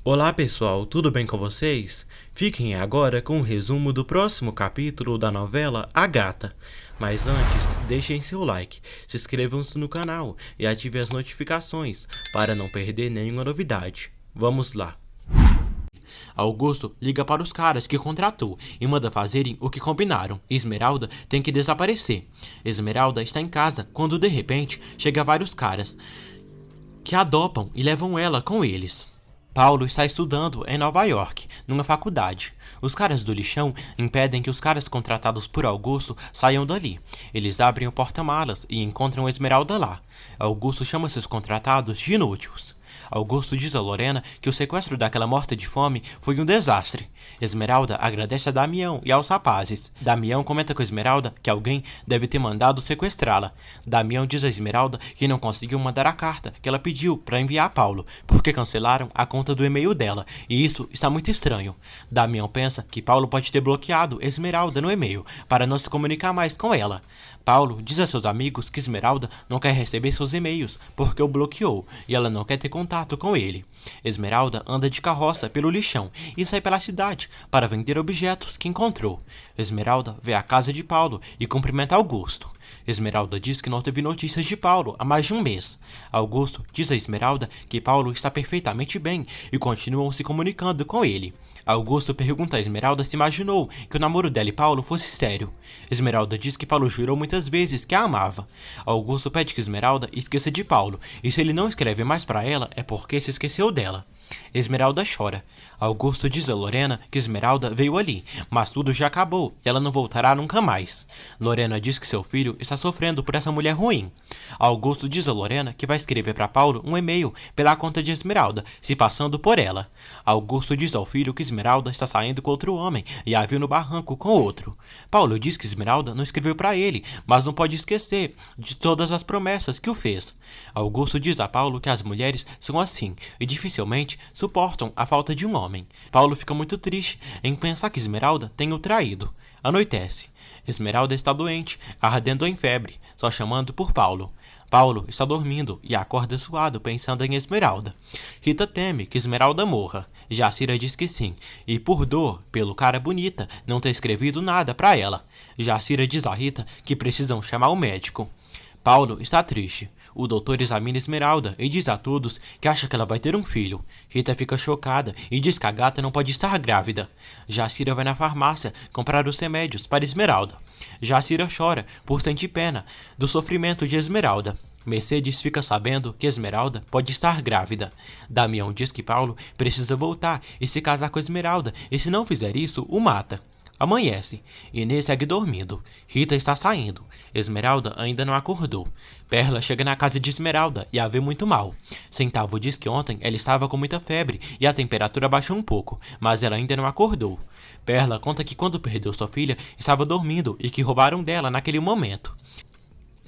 Olá pessoal, tudo bem com vocês? Fiquem agora com o resumo do próximo capítulo da novela A Gata. Mas antes, deixem seu like, se inscrevam-se no canal e ativem as notificações para não perder nenhuma novidade. Vamos lá! Augusto liga para os caras que contratou e manda fazerem o que combinaram. Esmeralda tem que desaparecer. Esmeralda está em casa quando de repente chega vários caras que a adopam e levam ela com eles. Paulo está estudando em Nova York, numa faculdade. Os caras do lixão impedem que os caras contratados por Augusto saiam dali. Eles abrem o porta-malas e encontram Esmeralda lá. Augusto chama seus contratados de inúteis. Augusto diz a Lorena que o sequestro daquela morta de fome foi um desastre. Esmeralda agradece a Damião e aos rapazes. Damião comenta com Esmeralda que alguém deve ter mandado sequestrá-la. Damião diz a Esmeralda que não conseguiu mandar a carta que ela pediu para enviar a Paulo, porque cancelaram a conta do e-mail dela, e isso está muito estranho. Damião pensa que Paulo pode ter bloqueado Esmeralda no e-mail para não se comunicar mais com ela. Paulo diz a seus amigos que Esmeralda não quer receber seus e-mails porque o bloqueou e ela não quer ter contato com ele. Esmeralda anda de carroça pelo lixão e sai pela cidade para vender objetos que encontrou. Esmeralda vê a casa de Paulo e cumprimenta Augusto. Esmeralda diz que não teve notícias de Paulo há mais de um mês. Augusto diz a Esmeralda que Paulo está perfeitamente bem e continuam se comunicando com ele. Augusto pergunta a Esmeralda se imaginou que o namoro dela e Paulo fosse sério. Esmeralda diz que Paulo jurou muitas vezes que a amava. Augusto pede que Esmeralda esqueça de Paulo, e se ele não escreve mais para ela é porque se esqueceu dela. Esmeralda chora. Augusto diz a Lorena que Esmeralda veio ali, mas tudo já acabou e ela não voltará nunca mais. Lorena diz que seu filho está sofrendo por essa mulher ruim. Augusto diz a Lorena que vai escrever para Paulo um e-mail pela conta de Esmeralda, se passando por ela. Augusto diz ao filho que Esmeralda está saindo com outro homem e a viu no barranco com outro. Paulo diz que Esmeralda não escreveu para ele, mas não pode esquecer de todas as promessas que o fez. Augusto diz a Paulo que as mulheres são assim e dificilmente suportam a falta de um homem. Paulo fica muito triste em pensar que Esmeralda tem o traído. Anoitece. Esmeralda está doente, ardendo em febre, só chamando por Paulo. Paulo está dormindo e acorda suado pensando em Esmeralda. Rita teme que Esmeralda morra. Jacira diz que sim, e por dor, pelo cara bonita, não ter escrevido nada para ela. Jacira diz a Rita que precisam chamar o médico. Paulo está triste. O doutor examina Esmeralda e diz a todos que acha que ela vai ter um filho. Rita fica chocada e diz que a gata não pode estar grávida. Jacira vai na farmácia comprar os remédios para Esmeralda. Jacira chora por sentir pena do sofrimento de Esmeralda. Mercedes fica sabendo que Esmeralda pode estar grávida. Damião diz que Paulo precisa voltar e se casar com Esmeralda, e se não fizer isso, o mata. Amanhece. Inês segue dormindo. Rita está saindo. Esmeralda ainda não acordou. Perla chega na casa de Esmeralda e a vê muito mal. Centavo diz que ontem ela estava com muita febre e a temperatura baixou um pouco, mas ela ainda não acordou. Perla conta que quando perdeu sua filha, estava dormindo e que roubaram dela naquele momento.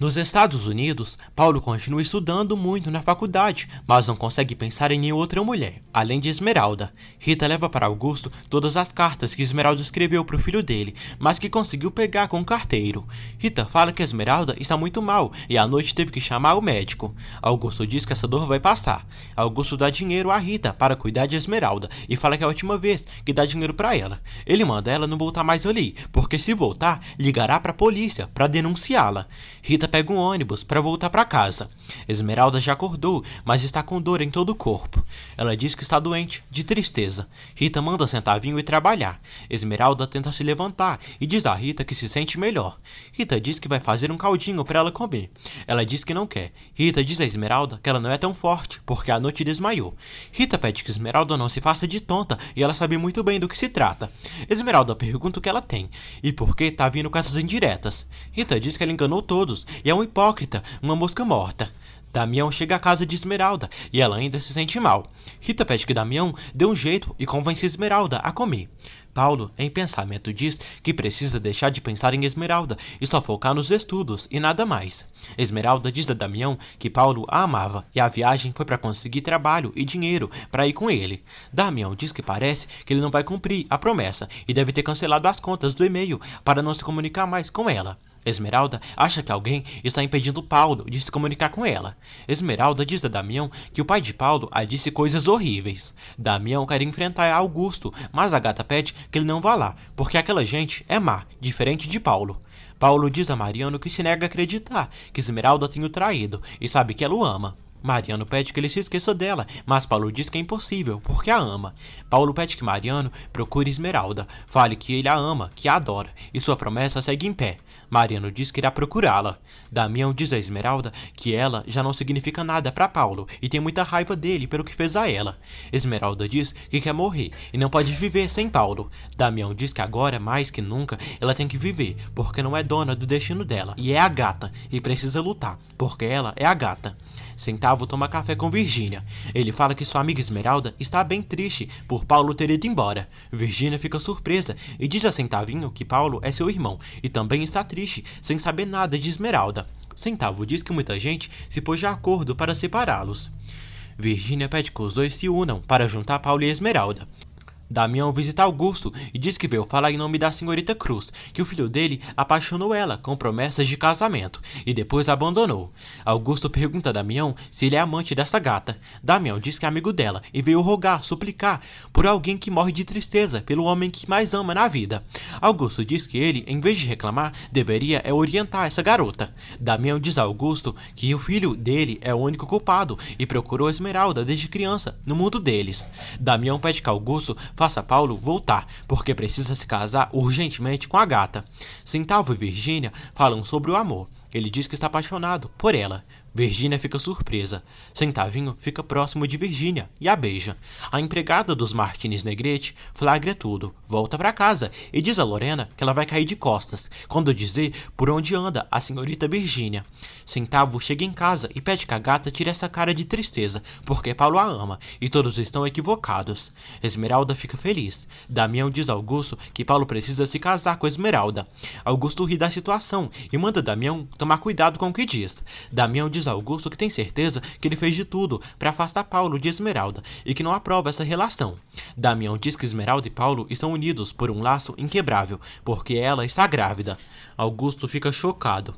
Nos Estados Unidos, Paulo continua estudando muito na faculdade, mas não consegue pensar em nenhuma outra mulher, além de Esmeralda. Rita leva para Augusto todas as cartas que Esmeralda escreveu para o filho dele, mas que conseguiu pegar com o carteiro. Rita fala que Esmeralda está muito mal e à noite teve que chamar o médico. Augusto diz que essa dor vai passar. Augusto dá dinheiro a Rita para cuidar de Esmeralda e fala que é a última vez que dá dinheiro para ela. Ele manda ela não voltar mais ali, porque se voltar, ligará para a polícia para denunciá-la. Rita pega um ônibus para voltar para casa. Esmeralda já acordou, mas está com dor em todo o corpo. Ela diz que está doente, de tristeza. Rita manda Centavinho ir trabalhar. Esmeralda tenta se levantar e diz a Rita que se sente melhor. Rita diz que vai fazer um caldinho para ela comer. Ela diz que não quer. Rita diz a Esmeralda que ela não é tão forte, porque à noite desmaiou. Rita pede que Esmeralda não se faça de tonta e ela sabe muito bem do que se trata. Esmeralda pergunta o que ela tem e por que tá vindo com essas indiretas. Rita diz que ela enganou todos e é um hipócrita, uma mosca morta. Damião chega à casa de Esmeralda e ela ainda se sente mal. Rita pede que Damião dê um jeito e convence Esmeralda a comer. Paulo, em pensamento, diz que precisa deixar de pensar em Esmeralda e só focar nos estudos e nada mais. Esmeralda diz a Damião que Paulo a amava e a viagem foi para conseguir trabalho e dinheiro para ir com ele. Damião diz que parece que ele não vai cumprir a promessa e deve ter cancelado as contas do e-mail para não se comunicar mais com ela. Esmeralda acha que alguém está impedindo Paulo de se comunicar com ela. Esmeralda diz a Damião que o pai de Paulo a disse coisas horríveis. Damião quer enfrentar Augusto, mas a gata pede que ele não vá lá, porque aquela gente é má, diferente de Paulo. Paulo diz a Mariano que se nega a acreditar que Esmeralda tem o traído e sabe que ela o ama. Mariano pede que ele se esqueça dela, mas Paulo diz que é impossível, porque a ama. Paulo pede que Mariano procure Esmeralda, fale que ele a ama, que a adora, e sua promessa segue em pé. Mariano diz que irá procurá-la. Damião diz a Esmeralda que ela já não significa nada para Paulo e tem muita raiva dele pelo que fez a ela. Esmeralda diz que quer morrer e não pode viver sem Paulo. Damião diz que agora, mais que nunca, ela tem que viver, porque não é dona do destino dela, e é a gata, e precisa lutar, porque ela é a gata. Centavo toma café com Virgínia. Ele fala que sua amiga Esmeralda está bem triste por Paulo ter ido embora. Virgínia fica surpresa e diz a Centavinho que Paulo é seu irmão e também está triste, sem saber nada de Esmeralda. Centavo diz que muita gente se pôs de acordo para separá-los. Virgínia pede que os dois se unam para juntar Paulo e Esmeralda. Damião visita Augusto e diz que veio falar em nome da senhorita Cruz, que o filho dele apaixonou ela com promessas de casamento e depois abandonou. Augusto pergunta a Damião se ele é amante dessa gata. Damião diz que é amigo dela e veio rogar, suplicar por alguém que morre de tristeza pelo homem que mais ama na vida. Augusto diz que ele, em vez de reclamar, deveria orientar essa garota. Damião diz a Augusto que o filho dele é o único culpado e procurou Esmeralda desde criança no mundo deles. Damião pede que Augusto faça Paulo voltar, porque precisa se casar urgentemente com a gata. Centavo e Virgínia falam sobre o amor. Ele diz que está apaixonado por ela. Virgínia fica surpresa. Centavinho fica próximo de Virgínia e a beija. A empregada dos Martins Negrete flagra tudo, volta para casa e diz a Lorena que ela vai cair de costas quando dizer por onde anda a senhorita Virgínia. Centavo chega em casa e pede que a gata tire essa cara de tristeza, porque Paulo a ama e todos estão equivocados. Esmeralda fica feliz. Damião diz a Augusto que Paulo precisa se casar com Esmeralda. Augusto ri da situação e manda Damião tomar cuidado com o que diz. Damião diz a Augusto que tem certeza que ele fez de tudo para afastar Paulo de Esmeralda e que não aprova essa relação. Damião diz que Esmeralda e Paulo estão unidos por um laço inquebrável, porque ela está grávida. Augusto fica chocado.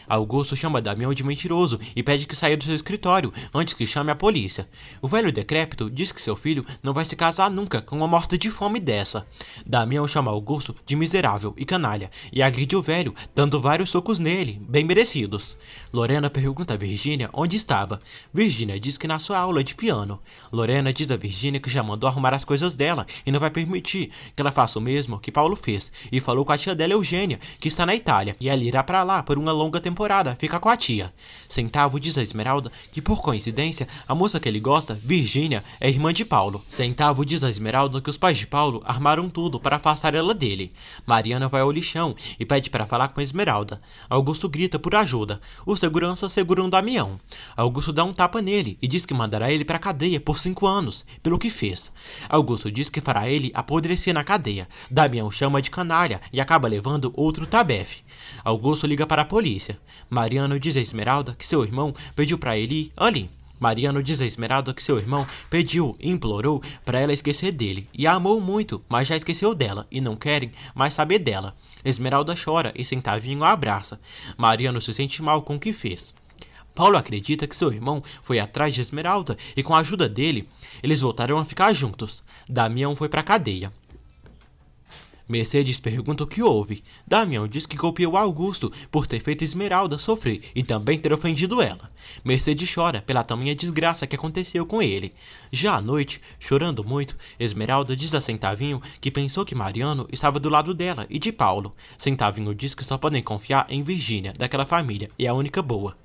Augusto chama Damião de mentiroso e pede que saia do seu escritório antes que chame a polícia. O velho decrépito diz que seu filho não vai se casar nunca com uma morta de fome dessa. Damião chama Augusto de miserável e canalha e agride o velho, dando vários socos nele, bem merecidos. Lorena pergunta a Virgínia onde estava. Virgínia diz que na sua aula de piano. Lorena diz a Virgínia que já mandou arrumar as coisas dela e não vai permitir que ela faça o mesmo que Paulo fez, e falou com a tia dela Eugênia, que está na Itália, e ela irá para lá por uma longa temporada. Fica com a tia. Centavo diz a Esmeralda que, por coincidência, a moça que ele gosta, Virgínia, é irmã de Paulo. Centavo diz a Esmeralda que os pais de Paulo armaram tudo para afastar ela dele. Mariana vai ao lixão e pede para falar com a Esmeralda. Augusto grita por ajuda. Os seguranças seguram Damião. Augusto dá um tapa nele e diz que mandará ele para a cadeia por 5 anos, pelo que fez. Augusto diz que fará ele apodrecer na cadeia. Damião chama de canalha e acaba levando outro tabefe. Augusto liga para a polícia. Mariano diz a Esmeralda que seu irmão pediu para ele ir ali. Mariano diz a Esmeralda que seu irmão pediu e implorou para ela esquecer dele e a amou muito, mas já esqueceu dela e não querem mais saber dela. Esmeralda chora e Centavinho a abraça. Mariano se sente mal com o que fez. Paulo acredita que seu irmão foi atrás de Esmeralda e com a ajuda dele, eles voltaram a ficar juntos. Damião foi para a cadeia. Mercedes pergunta o que houve. Damião diz que golpeou Augusto por ter feito Esmeralda sofrer e também ter ofendido ela. Mercedes chora pela tamanha desgraça que aconteceu com ele. Já à noite, chorando muito, Esmeralda diz a Centavinho que pensou que Mariano estava do lado dela e de Paulo. Centavinho diz que só podem confiar em Virgínia, daquela família, e é a única boa.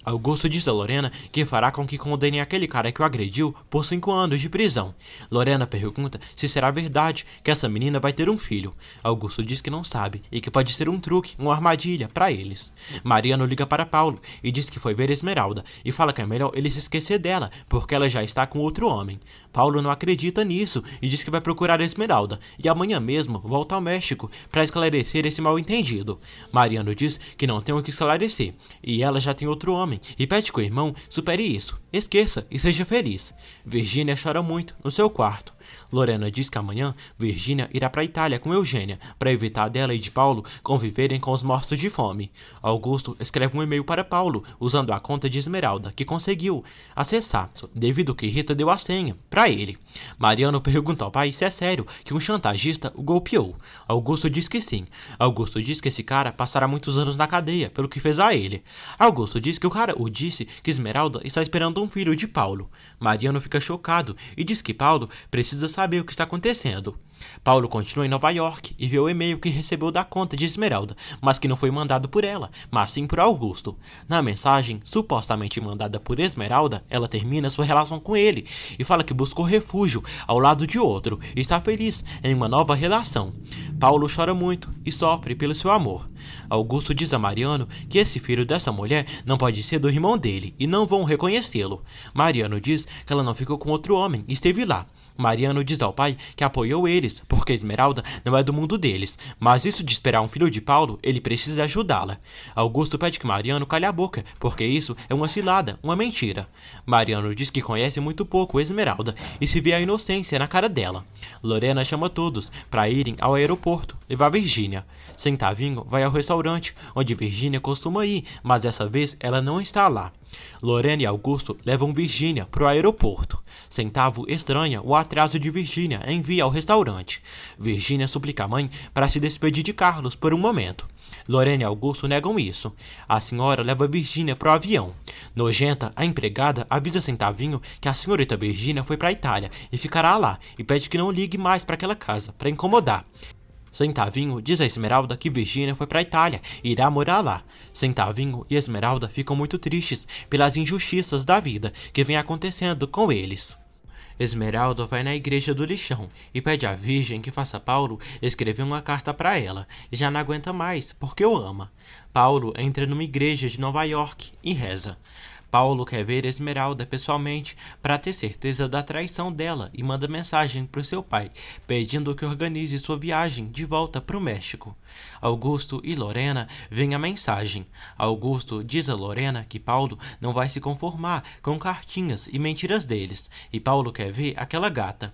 Augusto diz a Lorena que fará com que condenem aquele cara que o agrediu por 5 anos de prisão. Lorena pergunta se será verdade que essa menina vai ter um filho. Augusto diz que não sabe e que pode ser um truque, uma armadilha para eles. Mariano liga para Paulo e diz que foi ver Esmeralda e fala que é melhor ele se esquecer dela porque ela já está com outro homem. Paulo não acredita nisso e diz que vai procurar Esmeralda e amanhã mesmo volta ao México para esclarecer esse mal-entendido. Mariano diz que não tem o que esclarecer e ela já tem outro homem e pede que o irmão supere isso, esqueça e seja feliz. Virgínia chora muito no seu quarto. Lorena diz que amanhã Virgínia irá para a Itália com Eugênia para evitar dela e de Paulo conviverem com os mortos de fome. Augusto escreve um e-mail para Paulo usando a conta de Esmeralda, que conseguiu acessar, devido que Rita deu a senha para ele. Mariano pergunta ao pai se é sério que um chantagista o golpeou. Augusto diz que sim. Augusto diz que esse cara passará muitos anos na cadeia pelo que fez a ele. Augusto diz que o cara o disse que Esmeralda está esperando um filho de Paulo. Mariano fica chocado e diz que Paulo precisa saber o que está acontecendo. Paulo continua em Nova York e vê o e-mail que recebeu da conta de Esmeralda, mas que não foi mandado por ela, mas sim por Augusto. Na mensagem, supostamente mandada por Esmeralda, ela termina sua relação com ele e fala que buscou refúgio ao lado de outro e está feliz em uma nova relação. Paulo chora muito e sofre pelo seu amor. Augusto diz a Mariano que esse filho dessa mulher não pode ser do irmão dele e não vão reconhecê-lo. Mariano diz que ela não ficou com outro homem e esteve lá. Mariano diz ao pai que apoiou eles, porque Esmeralda não é do mundo deles, mas isso de esperar um filho de Paulo, ele precisa ajudá-la. Augusto pede que Mariano calhe a boca, porque isso é uma cilada, uma mentira. Mariano diz que conhece muito pouco Esmeralda e se vê a inocência na cara dela. Lorena chama todos para irem ao aeroporto, levar Virgínia. Centavinho vai ao restaurante, onde Virgínia costuma ir, mas dessa vez ela não está lá. Lorena e Augusto levam Virgínia para o aeroporto. Centavo estranha o atraso de Virgínia em vir ao restaurante. Virgínia suplica a mãe para se despedir de Carlos por um momento. Lorena e Augusto negam isso. A senhora leva Virgínia para o avião. Nojenta, a empregada avisa Centavinho que a senhorita Virgínia foi para a Itália e ficará lá e pede que não ligue mais para aquela casa para incomodar. Centavinho diz a Esmeralda que Virgínia foi para a Itália e irá morar lá. Centavinho e Esmeralda ficam muito tristes pelas injustiças da vida que vem acontecendo com eles. Esmeralda vai na igreja do lixão e pede à Virgem que faça Paulo escrever uma carta para ela e já não aguenta mais porque o ama. Paulo entra numa igreja de Nova York e reza. Paulo quer ver Esmeralda pessoalmente para ter certeza da traição dela e manda mensagem para o seu pai, pedindo que organize sua viagem de volta para o México. Augusto e Lorena veem a mensagem. Augusto diz a Lorena que Paulo não vai se conformar com cartinhas e mentiras deles, e Paulo quer ver aquela gata.